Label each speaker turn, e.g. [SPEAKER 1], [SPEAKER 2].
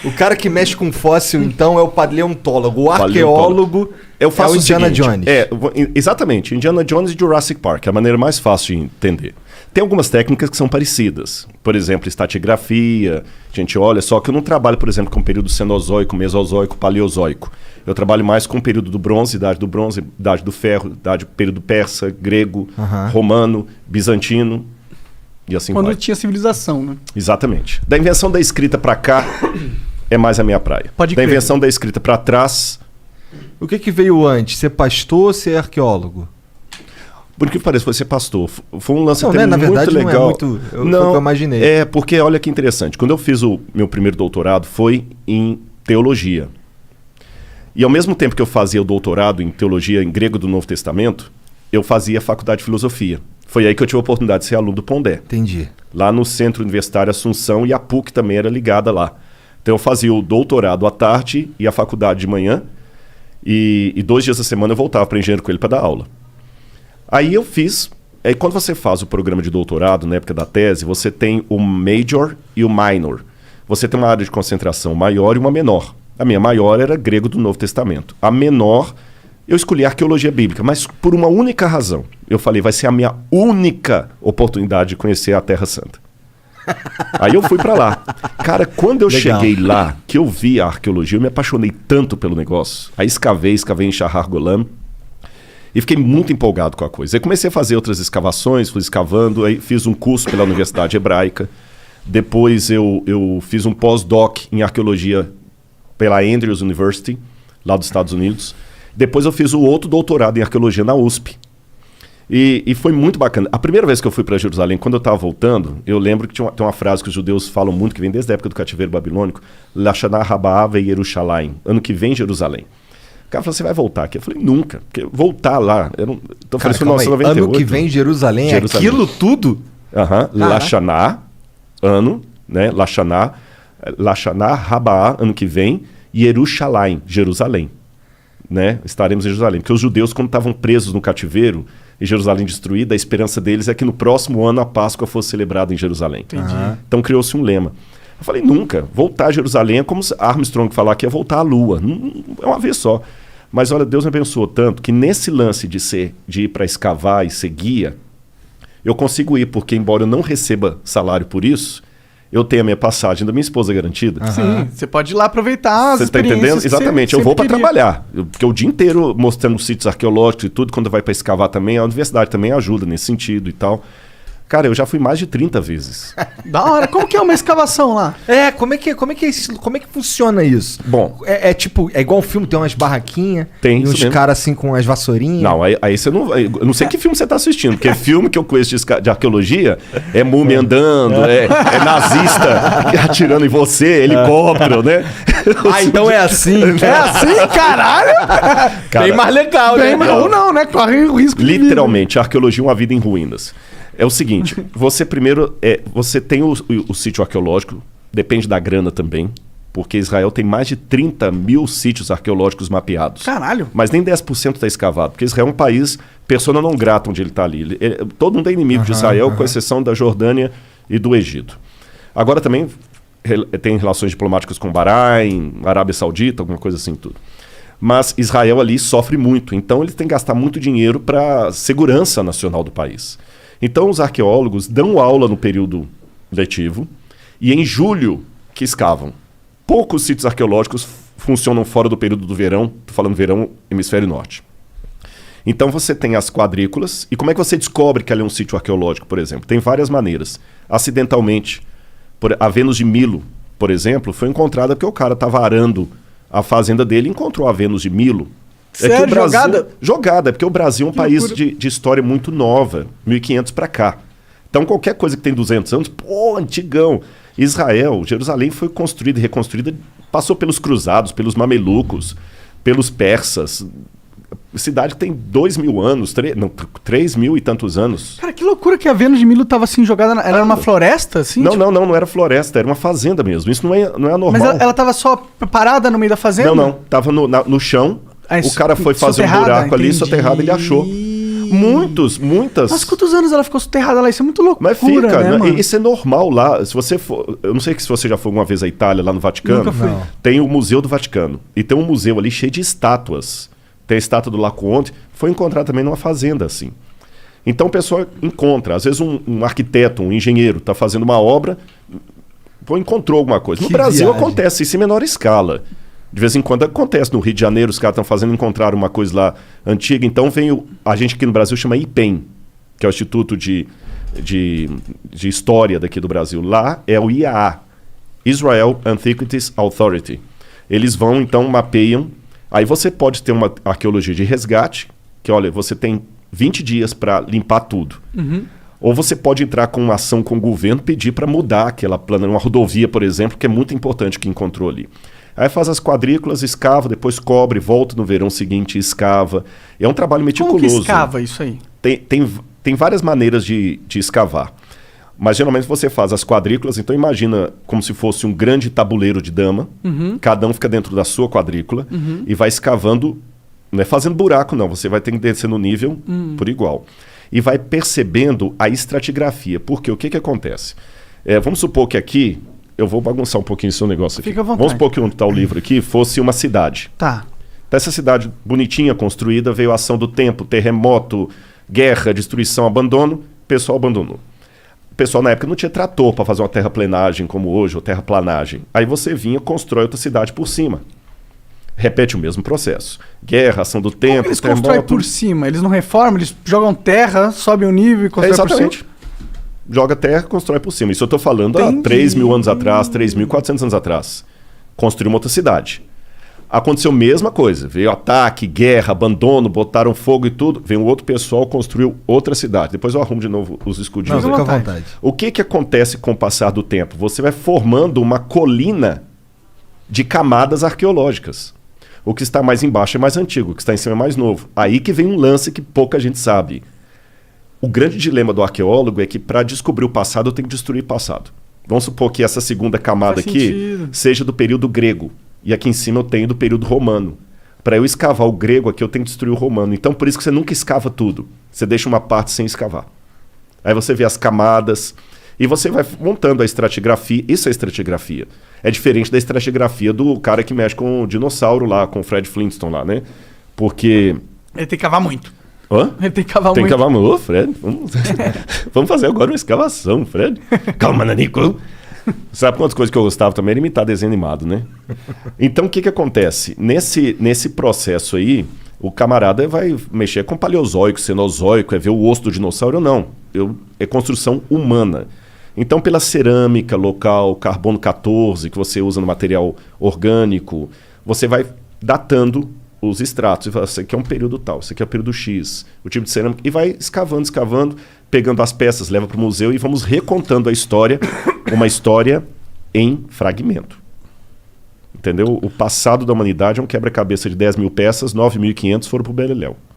[SPEAKER 1] O cara que mexe com fóssil, então, é o paleontólogo. O arqueólogo
[SPEAKER 2] eu faço
[SPEAKER 1] é o Indiana Jones.
[SPEAKER 2] Exatamente. Indiana Jones e Jurassic Park. É a maneira mais fácil de entender. Tem algumas técnicas que são parecidas. Por exemplo, estratigrafia. A gente olha, só que eu não trabalho, por exemplo, com o período Cenozoico, Mesozoico, Paleozoico. Eu trabalho mais com o período do bronze, idade do ferro, período persa, grego, romano, bizantino. E assim
[SPEAKER 3] Quando
[SPEAKER 2] vai.
[SPEAKER 3] tinha civilização, né?
[SPEAKER 2] Exatamente. Da invenção da escrita para cá é mais a minha praia.
[SPEAKER 3] Pode
[SPEAKER 2] da
[SPEAKER 3] crer.
[SPEAKER 2] invenção da escrita para trás...
[SPEAKER 1] O que veio antes? Ser pastor ou ser arqueólogo?
[SPEAKER 2] Por que parece que foi ser pastor? Foi um lance
[SPEAKER 1] Não,
[SPEAKER 2] até
[SPEAKER 1] né? Na
[SPEAKER 2] muito
[SPEAKER 1] verdade,
[SPEAKER 2] legal.
[SPEAKER 1] não é muito... Foi o que eu imaginei.
[SPEAKER 2] É, porque olha que interessante. Quando eu fiz o meu primeiro doutorado, foi em teologia. E ao mesmo tempo que eu fazia o doutorado em teologia em grego do Novo Testamento, eu fazia a faculdade de filosofia. Foi aí que eu tive a oportunidade de ser aluno do Pondé.
[SPEAKER 1] Entendi.
[SPEAKER 2] Lá no Centro Universitário Assunção, e a PUC também era ligada lá. Então eu fazia o doutorado à tarde e a faculdade de manhã, e 2 dias da semana eu voltava para Engenheiro Coelho para dar aula. Aí eu fiz... Aí quando você faz o programa de doutorado, na época da tese, você tem o major e o minor. Você tem uma área de concentração maior e uma menor. A minha maior era grego do Novo Testamento. A menor, eu escolhi arqueologia bíblica, mas por uma única razão. Eu falei, vai ser a minha única oportunidade de conhecer a Terra Santa. Aí eu fui para lá. Cara, quando eu cheguei lá, que eu vi a arqueologia, eu me apaixonei tanto pelo negócio. Aí escavei em Shahar Golan. E fiquei muito empolgado com a coisa. Aí comecei a fazer outras escavações, fui escavando, aí fiz um curso pela Universidade Hebraica. Depois eu fiz um pós-doc em arqueologia pela Andrews University, lá dos Estados Unidos. Depois eu fiz o outro doutorado em arqueologia na USP. E foi muito bacana. A primeira vez que eu fui para Jerusalém, quando eu estava voltando, eu lembro que tem uma frase que os judeus falam muito, que vem desde a época do cativeiro babilônico, Lashana Rabaa ve Yerushalayim, ano que vem Jerusalém. O cara falou, você vai voltar aqui? Eu falei, nunca. Porque voltar lá... Então,
[SPEAKER 1] Cara,
[SPEAKER 2] falei, 1998.
[SPEAKER 1] Ano que vem Jerusalém, é aquilo tudo?
[SPEAKER 2] Lashana, ano, né? Lashana Rabaa, ano que vem, e Yerushalayim, Jerusalém. Né? Estaremos em Jerusalém. Porque os judeus, quando estavam presos no cativeiro, e Jerusalém destruída, a esperança deles é que no próximo ano a Páscoa fosse celebrada em Jerusalém.
[SPEAKER 3] Entendi.
[SPEAKER 2] Então criou-se um lema. Eu falei, nunca. Voltar a Jerusalém é como se Armstrong falar que ia voltar à Lua. Não, é uma vez só. Mas olha, Deus me abençoou tanto que nesse lance de ir para escavar e ser guia, eu consigo ir, porque embora eu não receba salário por isso, eu tenho a minha passagem da minha esposa garantida.
[SPEAKER 3] Sim, você pode ir lá aproveitar as
[SPEAKER 2] Você está entendendo? Exatamente. Eu vou para trabalhar. Porque o dia inteiro mostrando sítios arqueológicos e tudo, quando vai para escavar também, a universidade também ajuda nesse sentido e tal. Cara, eu já fui mais de 30 vezes.
[SPEAKER 3] Da hora. Como que é uma escavação lá?
[SPEAKER 1] Como é que funciona isso?
[SPEAKER 2] Bom,
[SPEAKER 1] é tipo, é igual um filme, tem umas barraquinhas,
[SPEAKER 2] tem
[SPEAKER 1] e uns caras assim com as vassourinhas.
[SPEAKER 2] Não, aí você não... Eu não sei que filme você está assistindo, porque filme que eu conheço de arqueologia é múmia andando, é nazista atirando em você, helicóptero, né?
[SPEAKER 1] Então é assim.
[SPEAKER 3] É assim, caralho?
[SPEAKER 2] Cara,
[SPEAKER 1] bem mais legal, né?
[SPEAKER 3] Ou não, né? Corre o risco de
[SPEAKER 2] literalmente, a arqueologia é uma vida em ruínas. É o seguinte, você primeiro... você tem o sítio arqueológico, depende da grana também, porque Israel tem mais de 30 mil sítios arqueológicos mapeados.
[SPEAKER 3] Caralho.
[SPEAKER 2] Mas nem 10% está escavado, porque Israel é um país persona não grata onde ele está ali. Todo mundo é inimigo de Israel, com exceção da Jordânia e do Egito. Agora também tem relações diplomáticas com Bahrein, Arábia Saudita, alguma coisa assim, tudo. Mas Israel ali sofre muito, então eles têm que gastar muito dinheiro para a segurança nacional do país. Então os arqueólogos dão aula no período letivo e em julho que escavam. Poucos sítios arqueológicos funcionam fora do período do verão, estou falando verão, hemisfério norte. Então você tem as quadrículas, e como é que você descobre que ali é um sítio arqueológico, por exemplo? Tem várias maneiras. Acidentalmente, a Vênus de Milo, por exemplo, foi encontrada porque o cara estava arando a fazenda dele e encontrou a Vênus de Milo.
[SPEAKER 3] Sério?
[SPEAKER 2] Que o Brasil,
[SPEAKER 3] Jogada?
[SPEAKER 2] Jogada, porque o Brasil é um
[SPEAKER 3] Que
[SPEAKER 2] país
[SPEAKER 3] loucura.
[SPEAKER 2] de história muito nova, 1500 para cá. Então qualquer coisa que tem 200 anos, antigão. Israel, Jerusalém foi construída e reconstruída, passou pelos cruzados, pelos mamelucos, pelos persas. Cidade que tem 2.000 anos, 3 mil e tantos anos.
[SPEAKER 3] Cara, que loucura que a Vênus de Milo tava assim jogada. Era uma floresta, assim?
[SPEAKER 2] Não,
[SPEAKER 3] tipo...
[SPEAKER 2] não era floresta, era uma fazenda mesmo. Isso não é anormal.
[SPEAKER 3] Mas ela tava só parada no meio da fazenda?
[SPEAKER 2] Não. Tava no chão. O cara foi fazer um buraco ali, soterrado, ele achou. Muitas.
[SPEAKER 3] Mas quantos anos ela ficou soterrada lá? Isso é muito loucura,
[SPEAKER 2] Mas fica,
[SPEAKER 3] né, mano?
[SPEAKER 2] isso é normal lá. Se você for, eu não sei se você já foi alguma vez à Itália, lá no Vaticano.
[SPEAKER 3] Nunca fui.
[SPEAKER 1] Não.
[SPEAKER 2] Tem o Museu do Vaticano. E tem um museu ali cheio de estátuas. Tem a estátua do Laocoonte. Foi encontrada também numa fazenda, assim. Então o pessoal encontra. Às vezes um arquiteto, um engenheiro, está fazendo uma obra, encontrou alguma coisa. No
[SPEAKER 1] Que
[SPEAKER 2] Brasil
[SPEAKER 1] viagem.
[SPEAKER 2] acontece isso em menor escala. De vez em quando acontece. No Rio de Janeiro, os caras estão fazendo, encontraram uma coisa lá antiga. Então vem a gente aqui no Brasil chama IPEM, que é o Instituto de História daqui do Brasil. Lá é o IAA, Israel Antiquities Authority. Eles vão, então, mapeiam. Aí você pode ter uma arqueologia de resgate, que, olha, você tem 20 dias para limpar tudo. Ou você pode entrar com uma ação com o governo, pedir para mudar aquela plana, uma rodovia, por exemplo, que é muito importante que encontrou ali. Aí faz as quadrículas, escava, depois cobre, volta no verão seguinte e escava. É um trabalho meticuloso.
[SPEAKER 3] Como que escava isso aí?
[SPEAKER 2] Tem várias maneiras de escavar. Mas geralmente você faz as quadrículas, então imagina como se fosse um grande tabuleiro de dama. Cada um fica dentro da sua quadrícula e vai escavando, não é fazendo buraco não, você vai ter que descer no nível por igual. E vai percebendo a estratigrafia. Porque o que acontece? Vamos supor que aqui, eu vou bagunçar um pouquinho o seu negócio aqui.
[SPEAKER 3] Fica à vontade.
[SPEAKER 2] Vamos supor que onde está o livro aqui fosse uma cidade.
[SPEAKER 3] Tá.
[SPEAKER 2] Dessa cidade bonitinha, construída, veio a ação do tempo, terremoto, guerra, destruição, abandono, o pessoal abandonou. O pessoal na época não tinha trator para fazer uma terraplenagem como hoje, ou terraplanagem. Aí você vinha, constrói outra cidade por cima. Repete o mesmo processo. Guerra, ação do
[SPEAKER 3] Como
[SPEAKER 2] tempo,
[SPEAKER 3] eles constroem por cima? Eles não reformam, eles jogam terra, sobem o nível e constroem por
[SPEAKER 2] exatamente.
[SPEAKER 3] cima?
[SPEAKER 2] Joga terra, constrói por cima. Isso eu estou falando há
[SPEAKER 3] Entendi.
[SPEAKER 2] 3.000 anos atrás, 3.400 anos atrás. Construiu uma outra cidade. Aconteceu a mesma coisa. Veio ataque, guerra, abandono, botaram fogo e tudo. Veio um outro pessoal, construiu outra cidade. Depois eu arrumo de novo os escudinhos.
[SPEAKER 1] Não,
[SPEAKER 2] aí.
[SPEAKER 1] fica à vontade.
[SPEAKER 2] O que acontece com o passar do tempo? Você vai formando uma colina de camadas arqueológicas. O que está mais embaixo é mais antigo, o que está em cima é mais novo. Aí que vem um lance que pouca gente sabe. O grande dilema do arqueólogo é que para descobrir o passado tem que destruir o passado. Vamos supor que essa segunda camada
[SPEAKER 3] Faz
[SPEAKER 2] aqui
[SPEAKER 3] sentido.
[SPEAKER 2] seja do período grego. E aqui em cima eu tenho do período romano. Para eu escavar o grego aqui eu tenho que destruir o romano. Então por isso que você nunca escava tudo. Você deixa uma parte sem escavar. Aí você vê as camadas e você vai montando a estratigrafia. Isso é estratigrafia. É diferente da estratigrafia do cara que mexe com o dinossauro lá, com o Fred Flintstone lá, né? Porque...
[SPEAKER 3] Ele tem que cavar muito.
[SPEAKER 2] Hã?
[SPEAKER 3] Ele tem que cavar
[SPEAKER 2] Tem que
[SPEAKER 3] muito.
[SPEAKER 2] cavar. Ô, Fred, vamos fazer agora uma escavação, Fred. Calma, Nanico. Sabe quantas coisas que eu gostava também? Era imitar desenho animado, né? Então, o que acontece? Nesse processo aí, o camarada vai mexer com paleozoico, cenozoico, é ver o osso do dinossauro ou não. É construção humana. Então, pela cerâmica local, carbono 14, que você usa no material orgânico, você vai datando os estratos. E fala, isso aqui é um período tal, isso aqui é o período X, o tipo de cerâmica. E vai escavando, pegando as peças, leva para o museu e vamos recontando a história, uma história em fragmento. Entendeu? O passado da humanidade é um quebra-cabeça de 10.000 peças, 9.500 foram para o Beleléu.